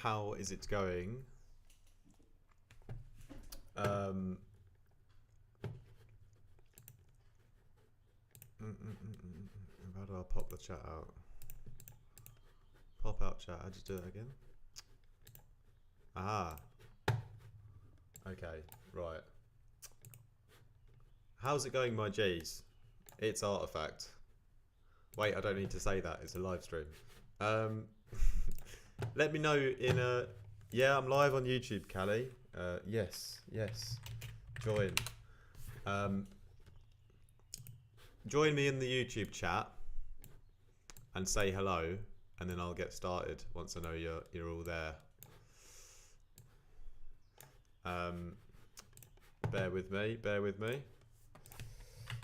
how is it going? How do I pop the chat out? Pop out chat. How do you do that again? Ah. Okay, right. How's it going, my G's? It's Artifact. Wait, I don't need to say that. It's a live stream. Let me know in a... Yeah, I'm live on YouTube, Callie. Yes. Join. Join me in the YouTube chat and say hello, and then I'll get started once I know you're all there. Bear with me.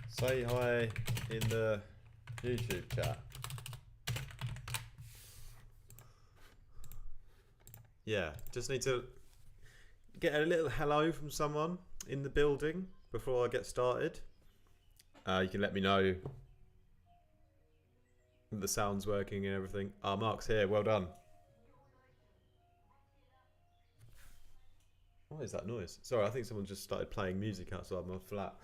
Say hi in the YouTube chat. Yeah, just need to get a little hello from someone in the building before I get started. You can let me know that the sound's working and everything. Ah, Mark's here. Well done. What is that noise? Sorry, I think someone just started playing music outside my flat.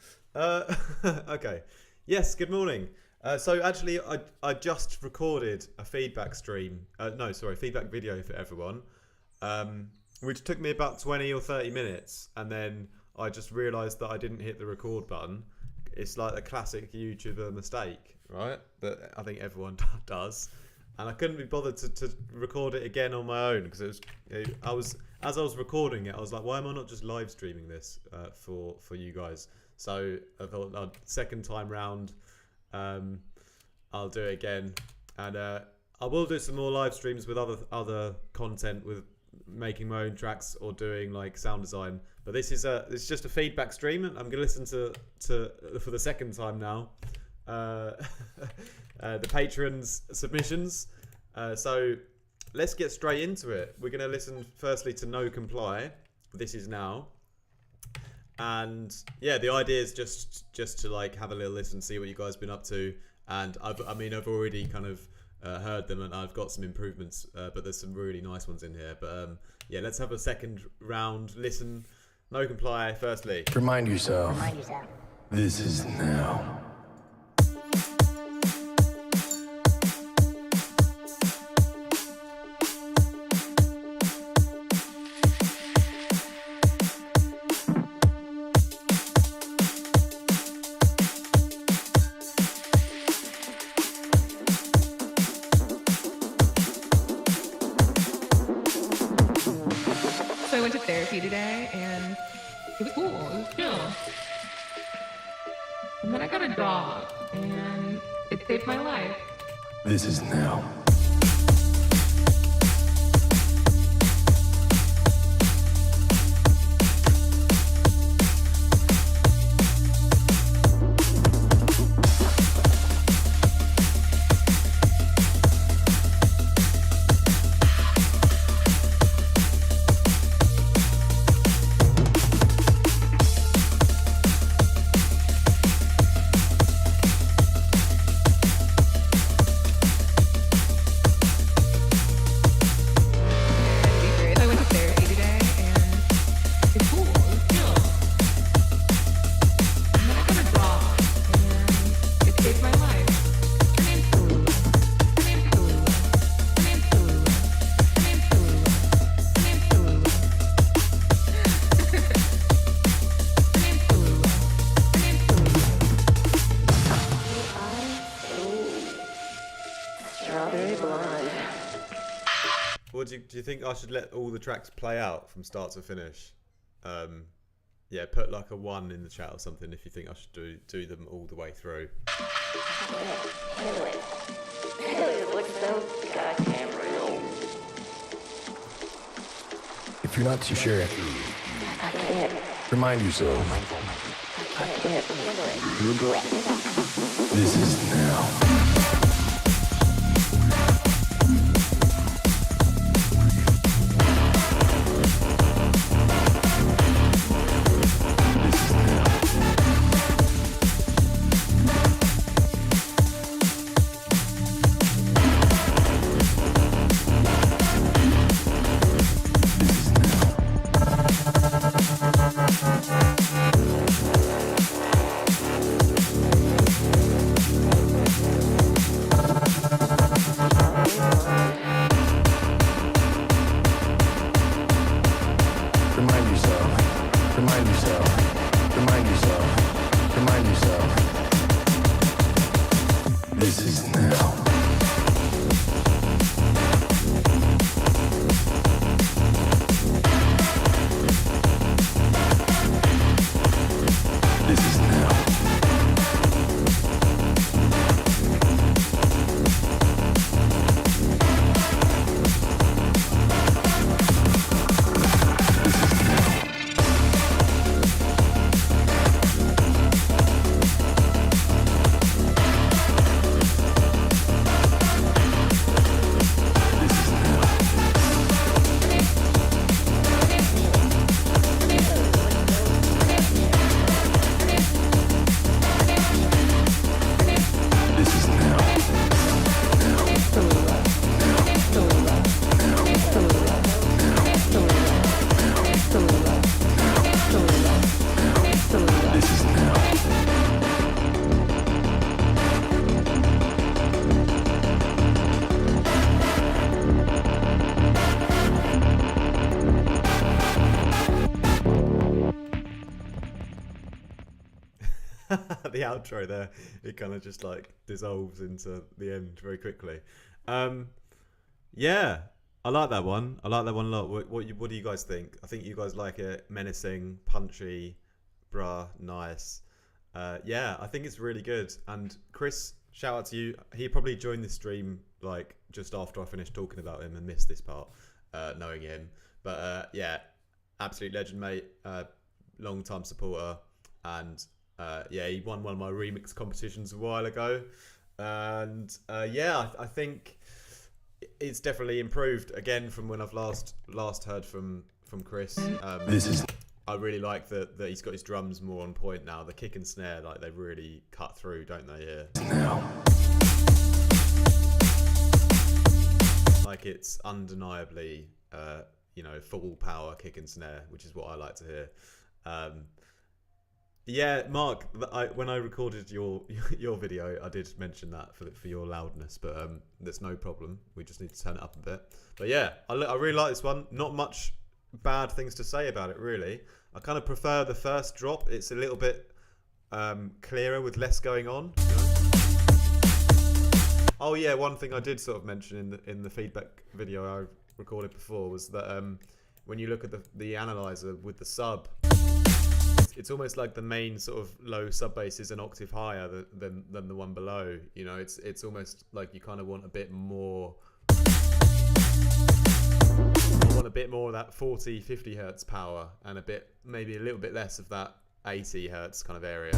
Okay. Yes, good morning. So actually, I just recorded a feedback stream. Feedback video for everyone, which took me about 20 or 30 minutes. And then I just realised that I didn't hit the record button. It's like a classic YouTuber mistake, right? That I think everyone does. And I couldn't be bothered to record it again on my own because as I was recording it, I was like, why am I not just live streaming this for you guys? So I thought, second time round, I'll do it again, and I will do some more live streams with other content, with making my own tracks or doing like sound design. But this is it's just a feedback stream, and I'm gonna listen to for the second time now. The patrons' submissions. So let's get straight into it. We're going to listen firstly to No Comply. This is now. And yeah, the idea is just to like have a little listen, see what you guys have been up to. And I've already kind of heard them, and I've got some improvements, but there's some really nice ones in here. But yeah, let's have a second round listen. No Comply firstly. Remind yourself. This is now. Today, and it was cool. It was chill. And then I got a dog, and it saved my life. This is now. Do you think I should let all the tracks play out from start to finish? Yeah, put like a 1 in the chat or something if you think I should do them all the way through. Handle it. What's so goddamn real? If you're not too sure, I can't. remind yourself. I can't handle it. This is now. the outro there, it kind of just like dissolves into the end very quickly. Yeah, I like that one. I like that one a lot. What do you guys think? I think you guys like it menacing, punchy, bruh, nice. Yeah, I think it's really good. And Chris, shout out to you. He probably joined the stream like just after I finished talking about him and missed this part, knowing him. But yeah, absolute legend, mate. Long time supporter, and yeah, he won one of my remix competitions a while ago, and yeah, I think it's definitely improved again from when I've last heard from Chris. I really like that he's got his drums more on point now. The kick and snare, like they really cut through, don't they? Yeah. Like it's undeniably, full power kick and snare, which is what I like to hear. Yeah, Mark, when I recorded your video, I did mention that for your loudness, but that's no problem. We just need to turn it up a bit. But yeah, I really like this one. Not much bad things to say about it, really. I kind of prefer the first drop. It's a little bit clearer with less going on. You know? Oh yeah, one thing I did sort of mention in the feedback video I recorded before was that when you look at the analyzer with the sub, it's almost like the main sort of low sub bass is an octave higher than the one below. You know, it's almost like you kind of want a bit more. You want a bit more of that 40, 50 hertz power, and maybe a little bit less of that 80 hertz kind of area.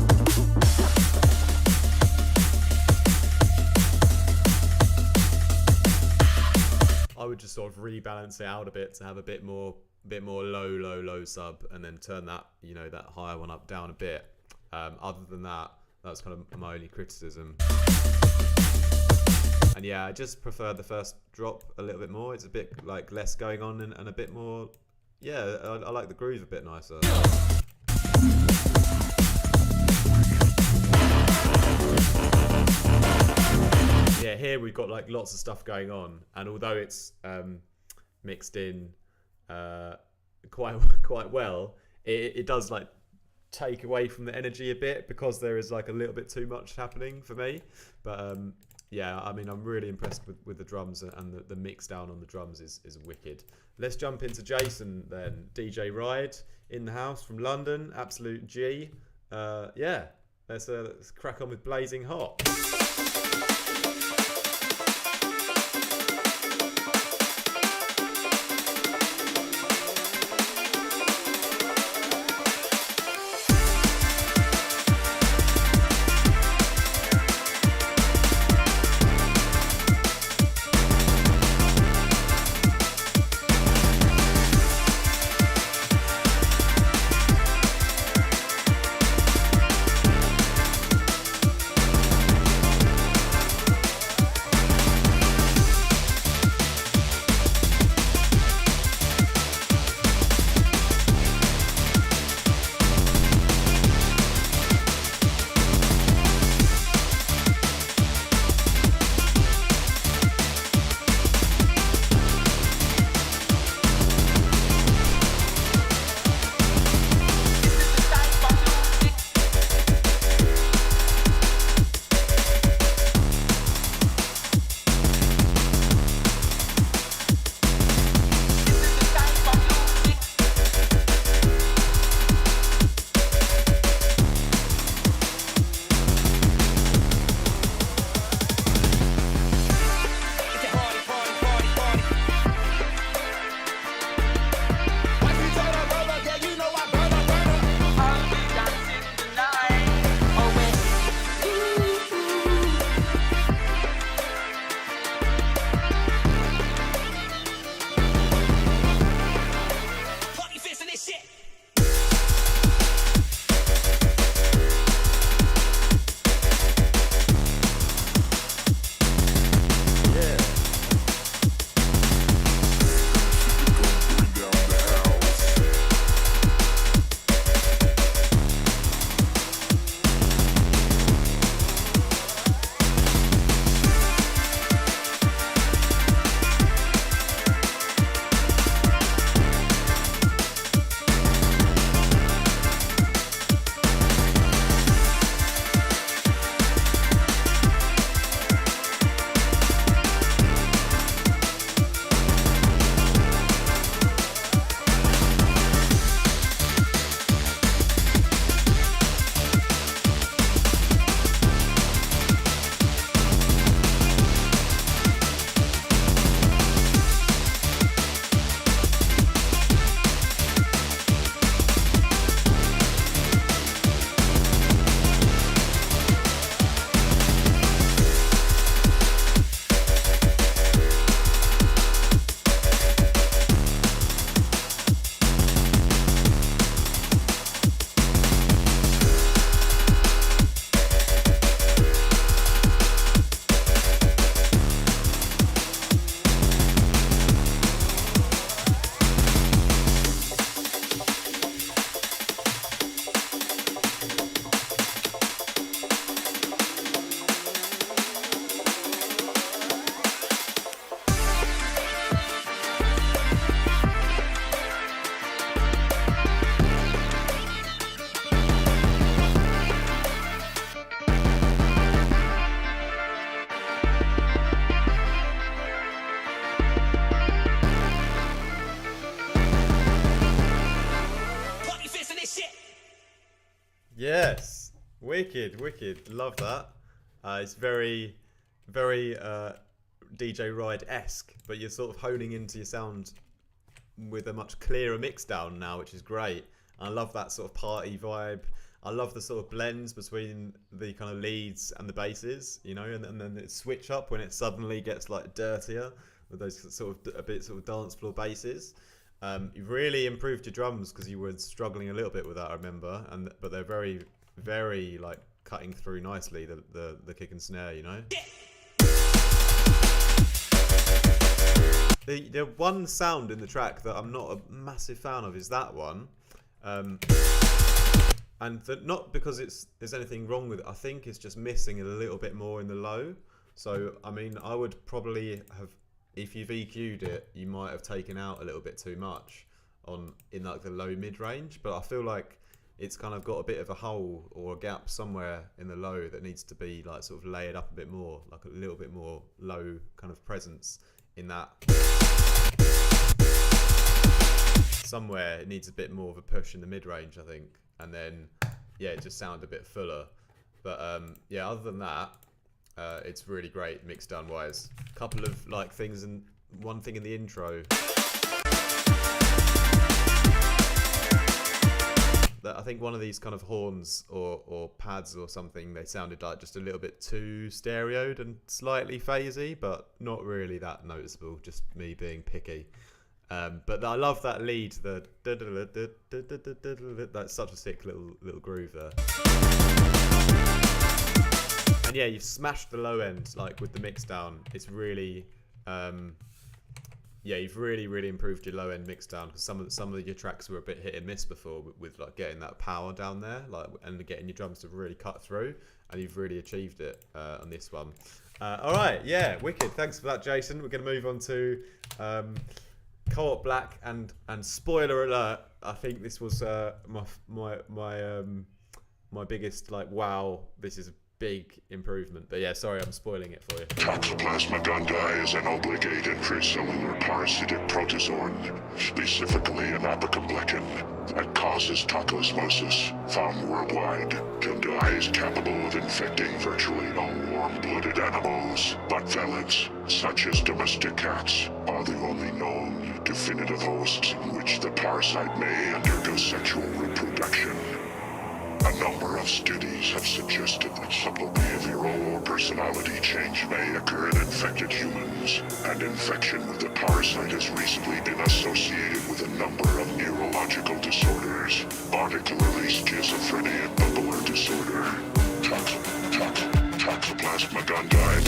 I would just sort of rebalance it out a bit to have a bit more low sub, and then turn that that higher one up down a bit. Other than that, that's kind of my only criticism. And yeah, I just prefer the first drop a little bit more. It's a bit like less going on and a bit more. Yeah, I like the groove a bit nicer. Yeah, here we've got like lots of stuff going on, and although it's mixed in quite well, it does like take away from the energy a bit because there is like a little bit too much happening for me. But yeah, I mean, I'm really impressed with the drums, and the mix down on the drums is wicked. Let's jump into Jason then. DJ Ride in the house from London, absolute G. Yeah, let's crack on with Blazing Hot. Yes, wicked, wicked. Love that. It's very, very DJ Ride-esque, but you're sort of honing into your sound with a much clearer mix down now, which is great. I love that sort of party vibe. I love the sort of blends between the kind of leads and the basses, you know, and then it switch up when it suddenly gets like dirtier with those sort of a bit sort of dance floor basses. You've really improved your drums because you were struggling a little bit with that, I remember, but they're very, very like cutting through nicely the kick and snare, you know. The one sound in the track that I'm not a massive fan of is that one, and not because there's anything wrong with it. I think it's just missing a little bit more in the low. So I mean, I would probably have, if you've EQ'd it, you might have taken out a little bit too much in like the low mid range. But I feel like it's kind of got a bit of a hole or a gap somewhere in the low that needs to be like sort of layered up a bit more, like a little bit more low kind of presence in that. Somewhere it needs a bit more of a push in the mid range, I think, and then yeah, it just sounded a bit fuller. But yeah, other than that, it's really great mix down wise. Couple of like things, and one thing in the intro that I think one of these kind of horns or pads or something, they sounded like just a little bit too stereoed and slightly phasey, but not really that noticeable, just me being picky. But I love that lead, that's such a sick little groove there. And yeah, you've smashed the low end like with the mix down. It's really yeah, you've really improved your low end mix down, because some of your tracks were a bit hit and miss before with like getting that power down there, like, and getting your drums to really cut through, and you've really achieved it on this one. All right, yeah, wicked. Thanks for that, Jason. We're going to move on to Co-op Black, and spoiler alert, I think this was my biggest like wow, this is a big improvement. But yeah, sorry, I'm spoiling it for you. Toxoplasma gondii is an obligate intracellular parasitic protozoan, specifically an apicoblectin, that causes toxosmosis. Found worldwide, gondii is capable of infecting virtually all warm-blooded animals, but felids, such as domestic cats, are the only known definitive hosts in which the parasite may undergo sexual reproduction. A number of studies have suggested that subtle behavioral or personality change may occur in infected humans, and infection with the parasite has recently been associated with a number of neurological disorders, particularly schizophrenia and bipolar disorder. Toxoplasma gondii.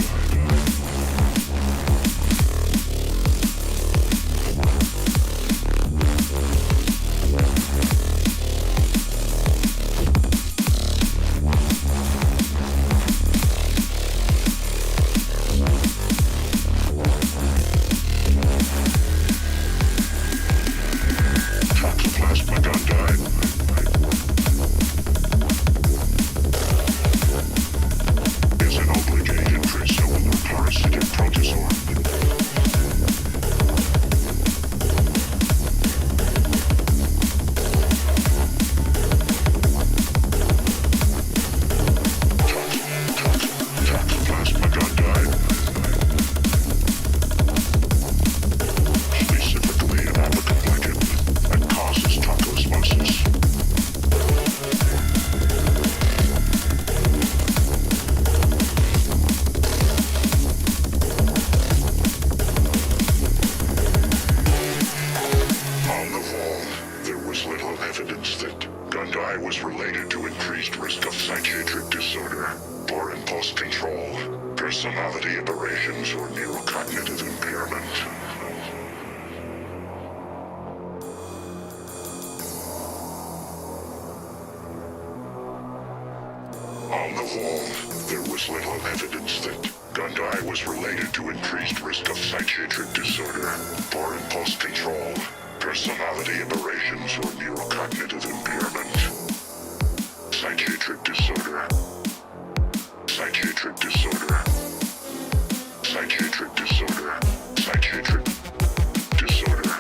On the whole, there was little evidence that gondii was related to increased risk of psychiatric disorder, poor impulse control, personality aberrations, or neurocognitive impairment. Psychiatric disorder. Psychiatric disorder. Psychiatric disorder. Psychiatric disorder.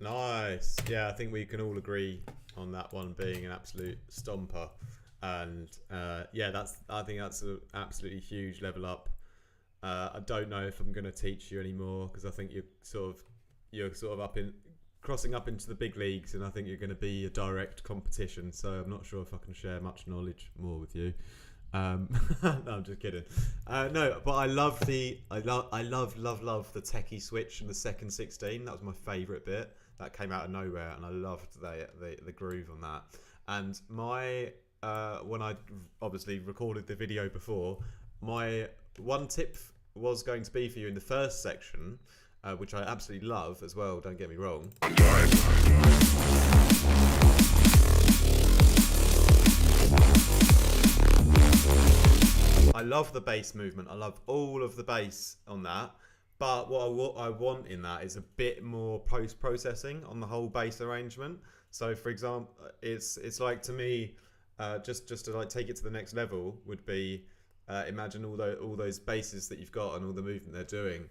Nice. Yeah, I think we can all agree on that one being an absolute stomper. And yeah, I think that's an absolutely huge level up. I don't know if I'm going to teach you anymore because I think you're sort of crossing up into the big leagues, and I think you're going to be a direct competition. So I'm not sure if I can share much knowledge more with you. No, I'm just kidding. No, but I love the techie switch in the second 16. That was my favourite bit. That came out of nowhere, and I loved the groove on that. And my when I obviously recorded the video before, my one tip was going to be for you in the first section, which I absolutely love as well. Don't get me wrong. I love the bass movement. I love all of the bass on that. But what I want in that is a bit more post-processing on the whole bass arrangement. So, for example, it's like, to me, just to like take it to the next level would be imagine all those basses that you've got and all the movement they're doing.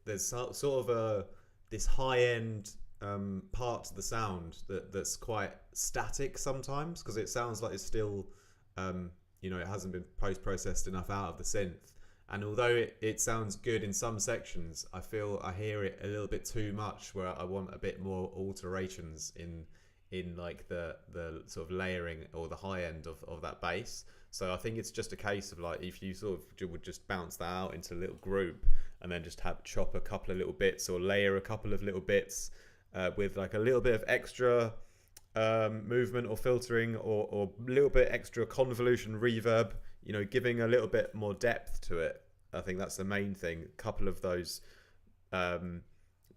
There's sort of this high-end part to the sound that's quite static sometimes, because it sounds like it's still it hasn't been post-processed enough out of the synth. And although it sounds good in some sections, I feel I hear it a little bit too much, where I want a bit more alterations in like the sort of layering or the high end of that bass. So I think it's just a case of like, if you sort of would just bounce that out into a little group and then just chop a couple of little bits or layer a couple of little bits with like a little bit of extra movement or filtering or a little bit extra convolution reverb, giving a little bit more depth to it. I think that's the main thing. A couple of those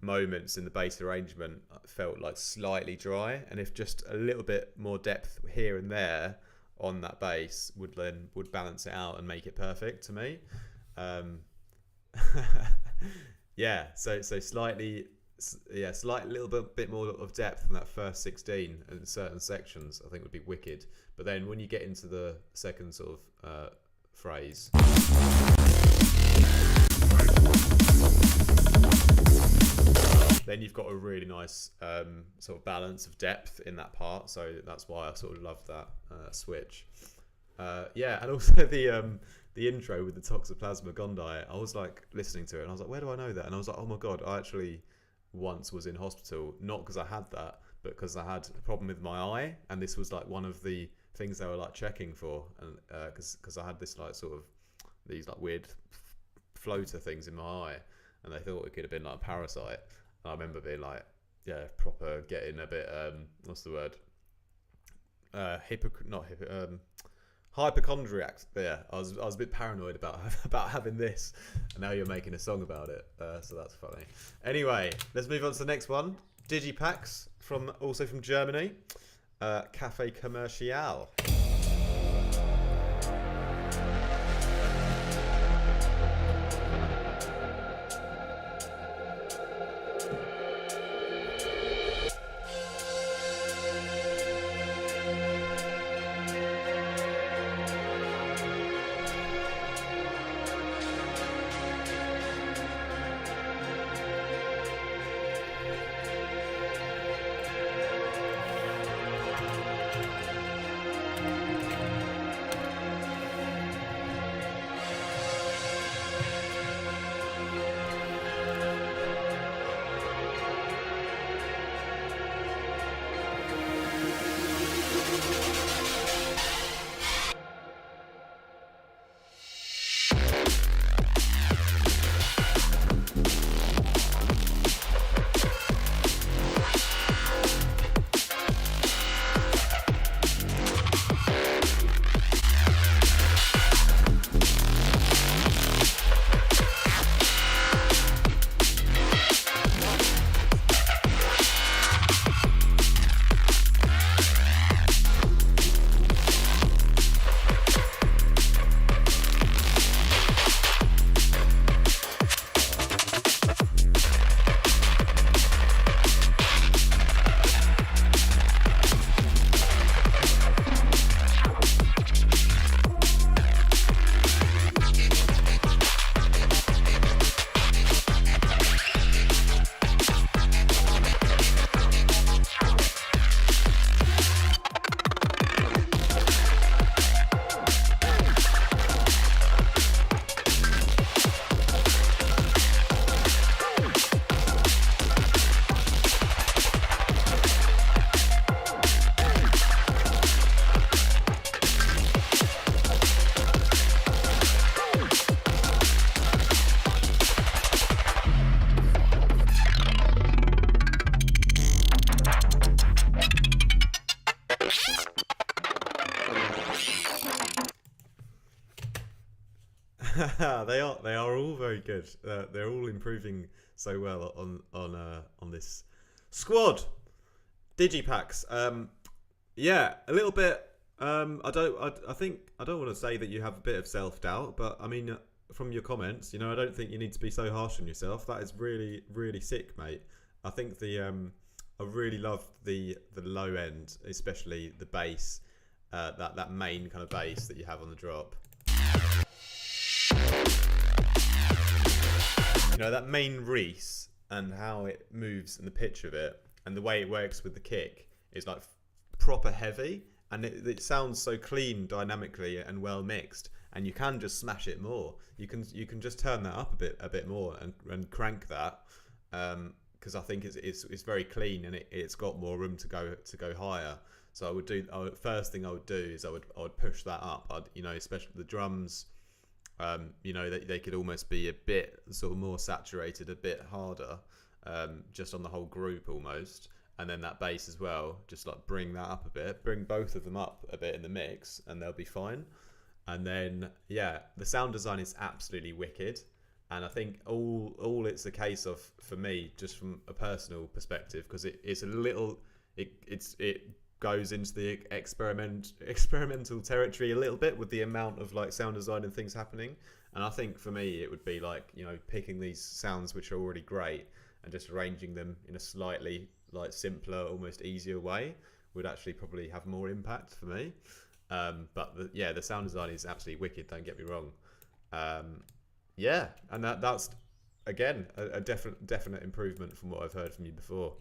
moments in the bass arrangement felt like slightly dry, and if just a little bit more depth here and there on that bass would balance it out and make it perfect to me. Yeah, so slightly little bit more of depth in that first 16 in certain sections I think would be wicked. But then when you get into the second sort of phrase, then you've got a really nice sort of balance of depth in that part. So that's why I sort of love that switch. Yeah, and also the intro with the Toxoplasma gondii, I was like listening to it and I was like, where do I know that? And I was like, oh my god, I actually once was in hospital, not because I had that, but because I had a problem with my eye, and this was like one of the things they were like checking for, and because I had this like sort of these like weird floater things in my eye, and they thought it could have been like a parasite. And I remember being like, yeah, proper getting a bit what's the word, hypochondriac. Yeah, I was a bit paranoid about having this, and now you're making a song about it, so that's funny. Anyway, let's move on to the next one. Digipax also from Germany, Cafe Commercial. They are all very good. They're all improving so well on this squad. Digipacks. Yeah, a little bit. I think I don't want to say that you have a bit of self-doubt, but I mean, from your comments, I don't think you need to be so harsh on yourself. That is really, really sick, mate. I think I really love the low end, especially the bass, that main kind of bass that you have on the drop. That main Reese and how it moves and the pitch of it and the way it works with the kick is like proper heavy, and it sounds so clean dynamically and well mixed, and you can just smash it more. You can just turn that up a bit more and crank that, because I think it's very clean and it's got more room to go higher. So first thing I would do is I would push that up. Especially the drums, they could almost be a bit sort of more saturated, a bit harder, just on the whole group almost. And then that bass as well, just like bring that up a bit, bring both of them up a bit in the mix, and they'll be fine. And then the sound design is absolutely wicked, and I think all it's a case of for me, just from a personal perspective, because it's a little it goes into the experimental territory a little bit with the amount of like sound design and things happening. And I think for me it would be like picking these sounds which are already great and just arranging them in a slightly like simpler, almost easier way would actually probably have more impact for me. But the sound design is absolutely wicked, don't get me wrong. And that's again a definite improvement from what I've heard from you before.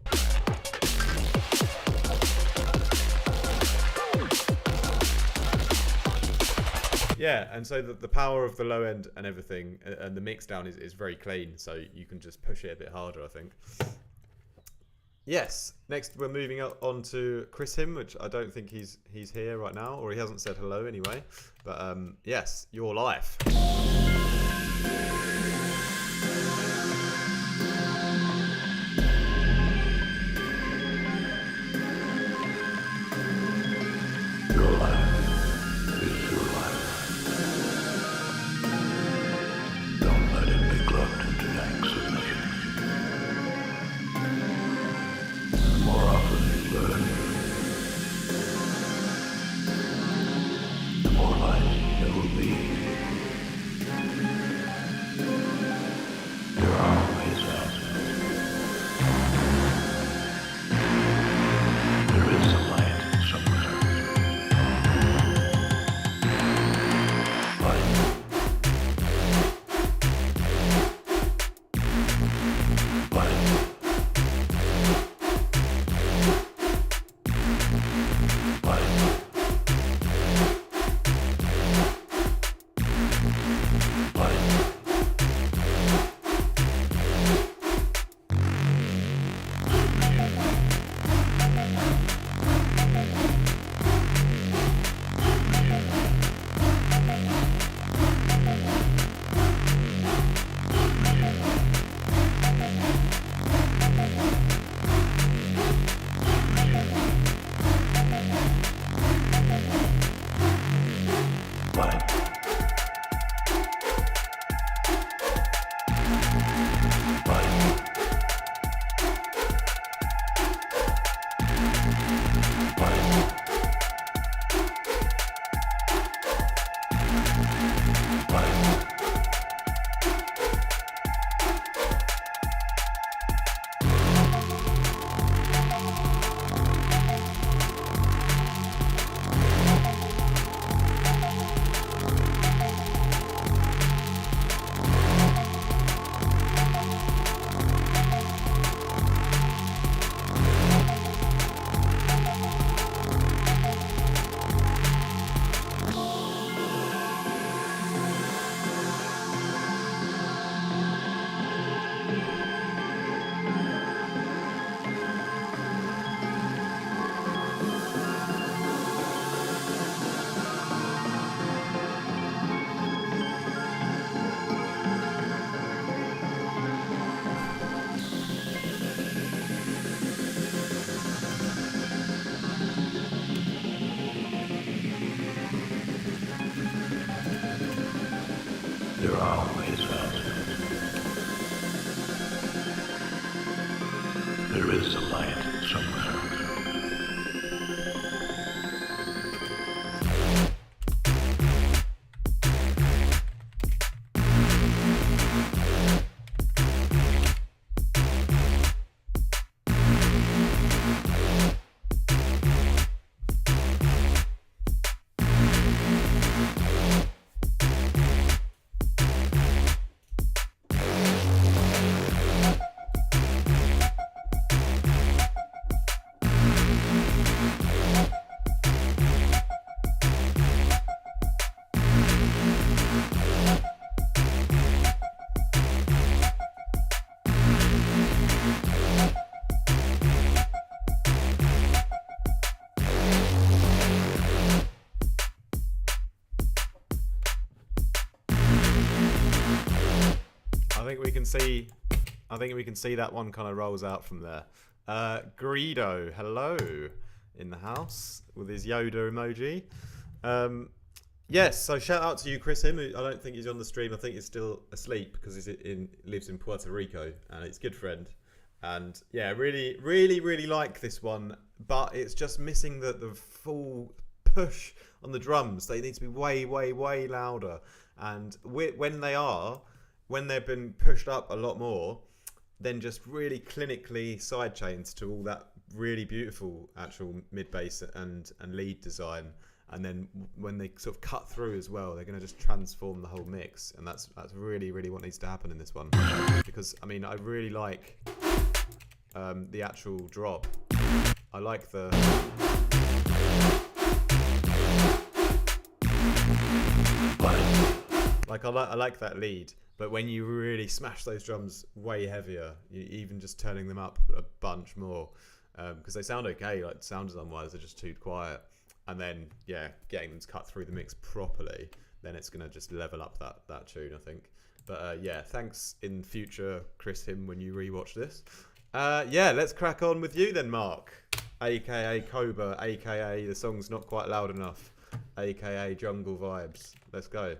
Yeah, and so the power of the low end and everything, and the mix down is very clean, so you can just push it a bit harder, I think. Yes, next we're moving on to Chris Him, which I don't think he's here right now, or he hasn't said hello anyway. But yes, your life. Your life is your life. Don't let it be gloved into dank submission. The more often you learn, the more light there will be. There are ways out. There is a light somewhere. Bye. There are ways out. There is a light somewhere. I think we can see that one kind of rolls out from there. Greedo, hello, in the house with his Yoda emoji. Yes, so shout out to you, Chris Him. I don't think he's on the stream. I think he's still asleep because he lives in Puerto Rico and he's a good friend. And yeah, really, really, really like this one, but it's just missing the full push on the drums. They need to be way, way, way louder. And when they've been pushed up a lot more, then just really clinically sidechains to all that really beautiful actual mid bass and lead design. And then when they sort of cut through as well, they're going to just transform the whole mix. And that's really, really what needs to happen in this one. Because, I mean, I really like the actual drop. I like the... I like that lead. But when you really smash those drums way heavier, even just turning them up a bunch more, because they sound okay, like sound design wise, they're just too quiet. And then, yeah, getting them to cut through the mix properly, then it's going to just level up that tune, I think. But yeah, thanks in future, Chris Him, when you rewatch this. Yeah, let's crack on with you then, Mark, aka Cobra, aka the song's not quite loud enough, aka Jungle Vibes. Let's go.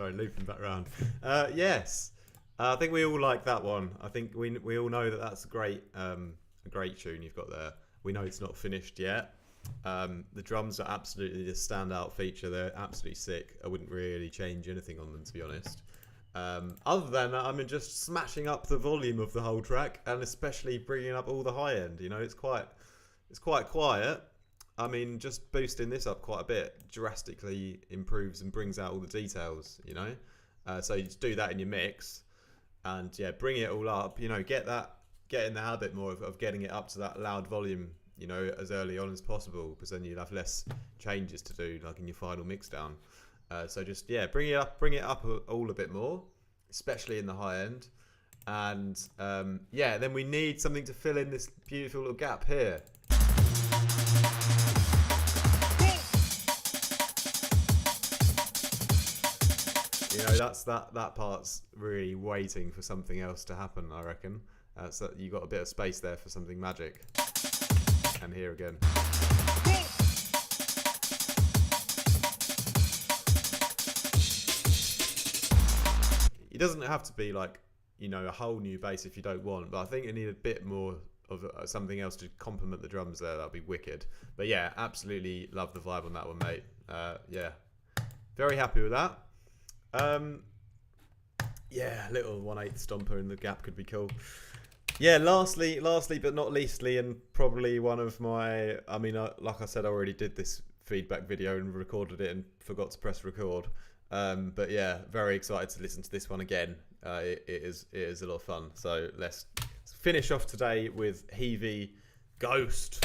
Sorry, looping back round. Yes, I think we all like that one. I think we all know that that's a great tune you've got there. We know it's not finished yet. The drums are absolutely the standout feature. They're absolutely sick. I wouldn't really change anything on them, to be honest. Other than that, I mean, just smashing up the volume of the whole track, and especially bringing up all the high end. You know, it's quite quiet. I mean, just boosting this up quite a bit drastically improves and brings out all the details. You know, so you just do that in your mix, and yeah, bring it all up. You know, get in the habit more of getting it up to that loud volume. You know, as early on as possible, because then you'll have less changes to do, like in your final mix down. So just bring it up all a bit more, especially in the high end, and then we need something to fill in this beautiful little gap here. You know, that part's really waiting for something else to happen, I reckon. So you got a bit of space there for something magic. And here again. It doesn't have to be like, you know, a whole new bass if you don't want, but I think you need a bit more of something else to complement the drums there. That'd be wicked. But yeah, absolutely love the vibe on that one, mate. Very happy with that. Little 1/8 stomper in the gap could be cool. Yeah, lastly, but not leastly, and probably one of my, I mean, like I said, I already did this feedback video and recorded it and forgot to press record. But yeah, very excited to listen to this one again. It is a lot of fun. So let's finish off today with Heavy Ghost.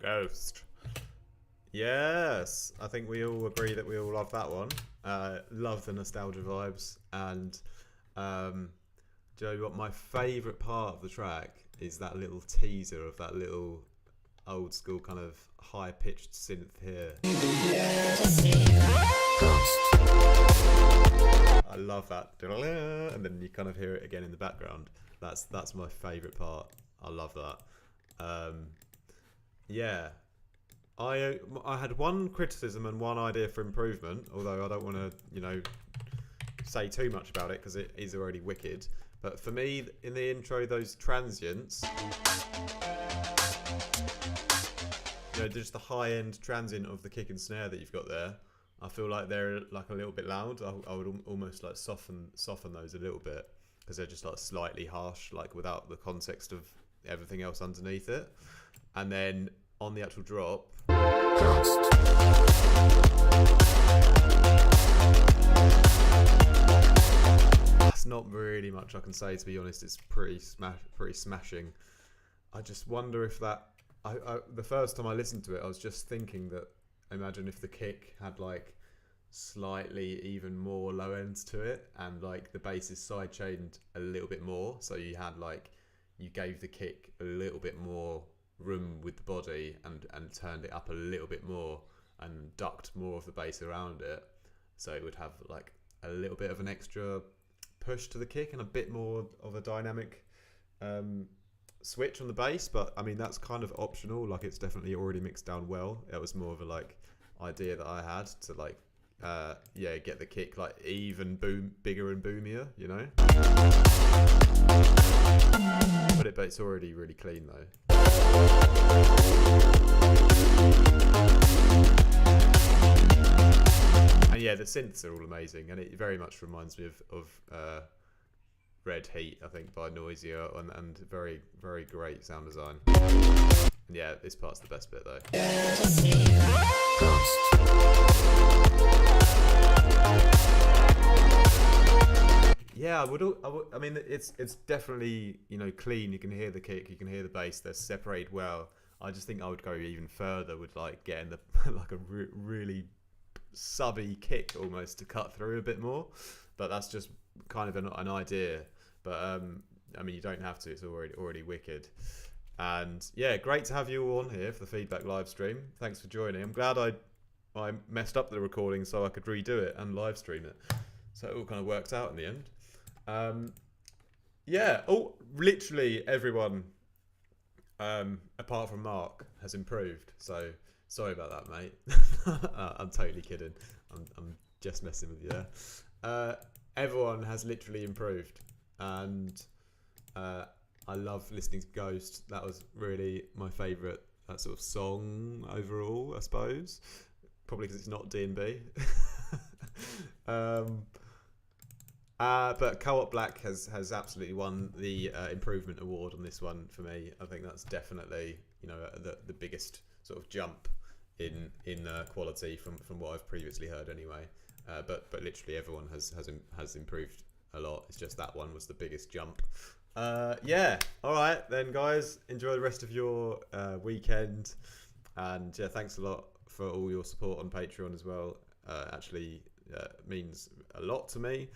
Ghost. Yes, I think we all agree that we all love that one. Love the nostalgia vibes, and do you know what my favourite part of the track is? That little teaser of that little old school kind of high pitched synth here. I love that, and then you kind of hear it again in the background. That's my favourite part. I love that. Yeah, I had one criticism and one idea for improvement, although I don't want to say too much about it because it is already wicked. But for me, in the intro, those transients, just the high-end transient of the kick and snare that you've got there, I feel like they're like a little bit loud. I would almost like soften those a little bit because they're just like slightly harsh, like without the context of everything else underneath it. And then on the actual drop, that's not really much I can say, to be honest. It's pretty smashing. I just wonder if that. The first time I listened to it, I was just thinking that. Imagine if the kick had like slightly even more low ends to it, and like the bass is sidechained a little bit more, so you had like you gave the kick a little bit more room with the body and turned it up a little bit more and ducked more of the bass around it, so it would have like a little bit of an extra push to the kick and a bit more of a dynamic switch on the bass. But I mean, that's kind of optional. Like, it's definitely already mixed down well. It was more of a like idea that I had to like get the kick like even bigger and boomier, but it's already really clean though. And yeah, the synths are all amazing, and it very much reminds me of Red Heat, I think, by Noisia, and very, very great sound design. And yeah, this part's the best bit though. Yeah, I mean, it's definitely clean. You can hear the kick, you can hear the bass. They're separated well. I just think I would go even further with like getting the like a really subby kick almost to cut through a bit more. But that's just kind of an idea. But I mean, you don't have to. It's already wicked. And yeah, great to have you all on here for the feedback live stream. Thanks for joining. I'm glad I messed up the recording so I could redo it and live stream it. So it all kind of worked out in the end. Yeah. Oh, literally everyone, apart from Mark, has improved. So sorry about that, mate. I'm totally kidding. I'm just messing with you there. Everyone has literally improved, and I love listening to Ghost. That was really my favourite sort of song overall, I suppose. Probably because it's not D&B. But Co-op Black has absolutely won the improvement award on this one for me. I think that's definitely the biggest sort of jump in quality from what I've previously heard anyway. But literally everyone has improved a lot. It's just that one was the biggest jump. Yeah. All right then, guys. Enjoy the rest of your weekend, and yeah, thanks a lot for all your support on Patreon as well. Actually means a lot to me.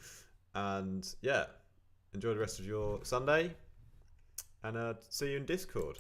And yeah, enjoy the rest of your Sunday, and see you in Discord.